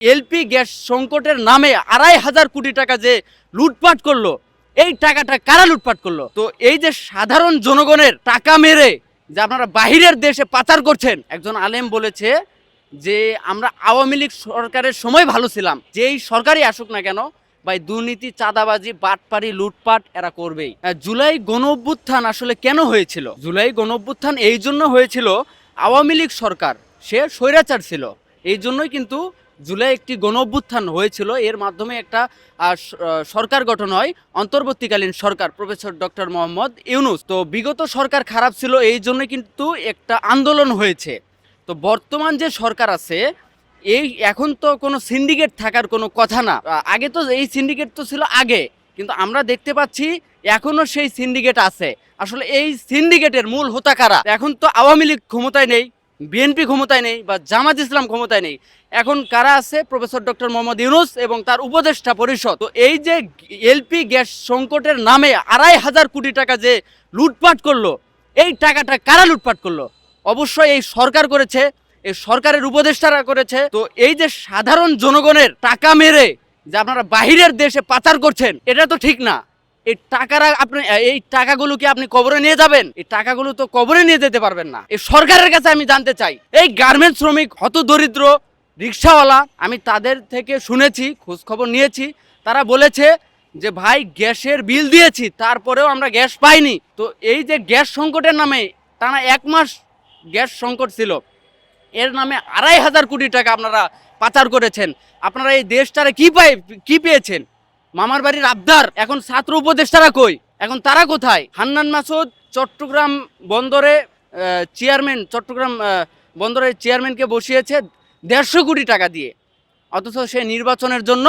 LP gas সংকটের নামে ২৫০০ কোটি টাকা যে লুটপাট করলো, এই টাকাটা কারা লুটপাট করলো? তো এই যে সাধারণ জনগণের টাকা মেরে যে আপনারা বাহিরের দেশে পাচার করছেন, একজন আলেম বলেছে যে আমরা আওয়ামী লীগ সরকারের সময় ভালো ছিলাম, যেই সরকারই আসুক না কেন ভাই, দুর্নীতি, চাঁদাবাজি, বাটপারি, লুটপাট এরা করবেই। জুলাই গণ অভ্যুত্থান আসলে কেন হয়েছিল? জুলাই গণ অভ্যুত্থান এই জন্য হয়েছিল, আওয়ামী লীগ সরকার সে স্বৈরাচার ছিল, এই জন্যই কিন্তু জুলাই একটি গণ অভ্যুত্থান হয়েছিল। এর মাধ্যমে একটা সরকার গঠন হয়, অন্তর্বর্তীকালীন সরকার, প্রফেসর ডক্টর মোহাম্মদ ইউনূস। তো বিগত সরকার খারাপ ছিল, এই জন্য কিন্তু একটা আন্দোলন হয়েছে। তো বর্তমান যে সরকার আছে, এই এখন তো কোনো সিন্ডিকেট থাকার কোনো কথা না। আগে তো এই সিন্ডিকেট তো ছিল আগে, কিন্তু আমরা দেখতে পাচ্ছি এখনো সেই সিন্ডিকেট আছে। আসলে এই সিন্ডিকেটের মূল হোতা কারা? এখন তো আওয়ামী লীগ ক্ষমতায় নেই, বিএনপি ক্ষমতায় নেই, বা জামাত ইসলাম ক্ষমতায় নেই। এখন কারা আছে? প্রফেসর ডক্টর মোহাম্মদ ইউনূস এবং তার উপদেষ্টা পরিষদ। তো এই যে এলপি গ্যাস সংকটের নামে ২৫০০ কোটি টাকা যে লুটপাট করলো, এই টাকাটা কারা লুটপাট করলো? অবশ্যই এই সরকার করেছে, এই সরকারের উপদেষ্টারা করেছে। তো এই যে সাধারণ জনগণের টাকা মেরে যে আপনারা বাহিরের দেশে পাচার করছেন, এটা তো ঠিক না। এই টাকারা এই টাকাগুলো কি আপনি কবরে নিয়ে যাবেন? এই টাকাগুলো তো কবরে নিয়ে যেতে পারবেন না। এই সরকারের কাছে আমি জানতে চাই, এই গার্মেন্টস শ্রমিক, হতদরিদ্র রিক্সাওয়ালা, আমি তাদের থেকে শুনেছি, খোঁজ খবর নিয়েছি, তারা বলেছে যে ভাই গ্যাসের বিল দিয়েছি, তারপরেও আমরা গ্যাস পাইনি। তো এই যে গ্যাস সংকটের নামে টানা 1 মাস গ্যাস সংকট ছিল, এর নামে ২৫০০ কোটি টাকা আপনারা পাচার করেছেন। আপনারা এই দেশটারে কি পেয়েছেন? মামার বাড়ির আবদার। এখন ছাত্র উপদেষ্টারা কই? এখন তারা কোথায়? হান্নান মাসুদ চট্টগ্রাম বন্দরে চট্টগ্রাম বন্দরের চেয়ারম্যানকে বসিয়েছে ১৫০ কোটি টাকা দিয়ে, অথচ সে নির্বাচনের জন্য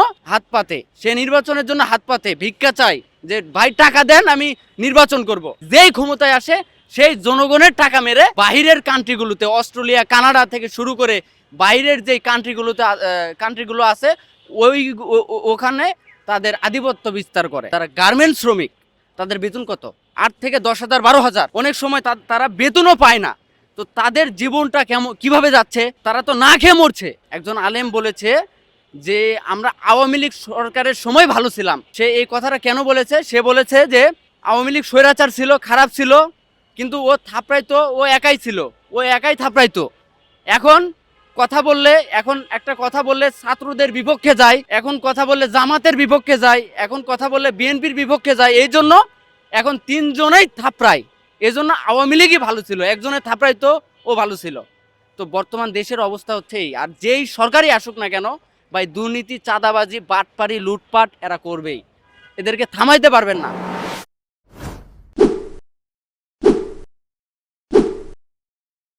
হাত পাতে ভিক্ষা চাই যে ভাই টাকা দেন, আমি নির্বাচন করব। যেই ক্ষমতায় আসে সেই জনগণের টাকা মেরে বাহিরের কান্ট্রিগুলোতে, অস্ট্রেলিয়া, কানাডা থেকে শুরু করে বাইরের যে কান্ট্রিগুলো আছে, ওখানে তাদের আধিপত্য বিস্তার করে। তারা গার্মেন্টস শ্রমিক, তাদের বেতন কত? ৮ থেকে ১০,০০০, ১২,০০০। অনেক সময় তারা বেতনও পায় না। তো তাদের জীবনটা কিভাবে যাচ্ছে? তারা তো না খেয়ে মরছে। একজন আলেম বলেছে যে আমরা আওয়ামী লীগ সরকারের সময় ভালো ছিলাম। সে এই কথাটা কেন বলেছে? সে বলেছে যে আওয়ামী লীগ স্বৈরাচার ছিল, খারাপ ছিল, কিন্তু ও থাপড়াইতো, ও একাই থাপড়াইতো। এখন একটা কথা বললে ছাত্রদের বিপক্ষে যায়, এখন কথা বললে জামাতের বিপক্ষে যায়, এখন কথা বললে বিএনপির বিপক্ষে যায়। এই জন্য এখন ৩ জনেই থাপড়ায়। এই জন্য আওয়ামী লীগই ভালো ছিল, একজনের থাপড়াইতো, ও ভালো ছিল। তো বর্তমান দেশের অবস্থা হচ্ছে এই। আর যেই সরকারই আসুক না কেন ভাই, দুর্নীতি, চাঁদাবাজি, বাটপারি, লুটপাট এরা করবেই, এদেরকে থামাইতে পারবেন না।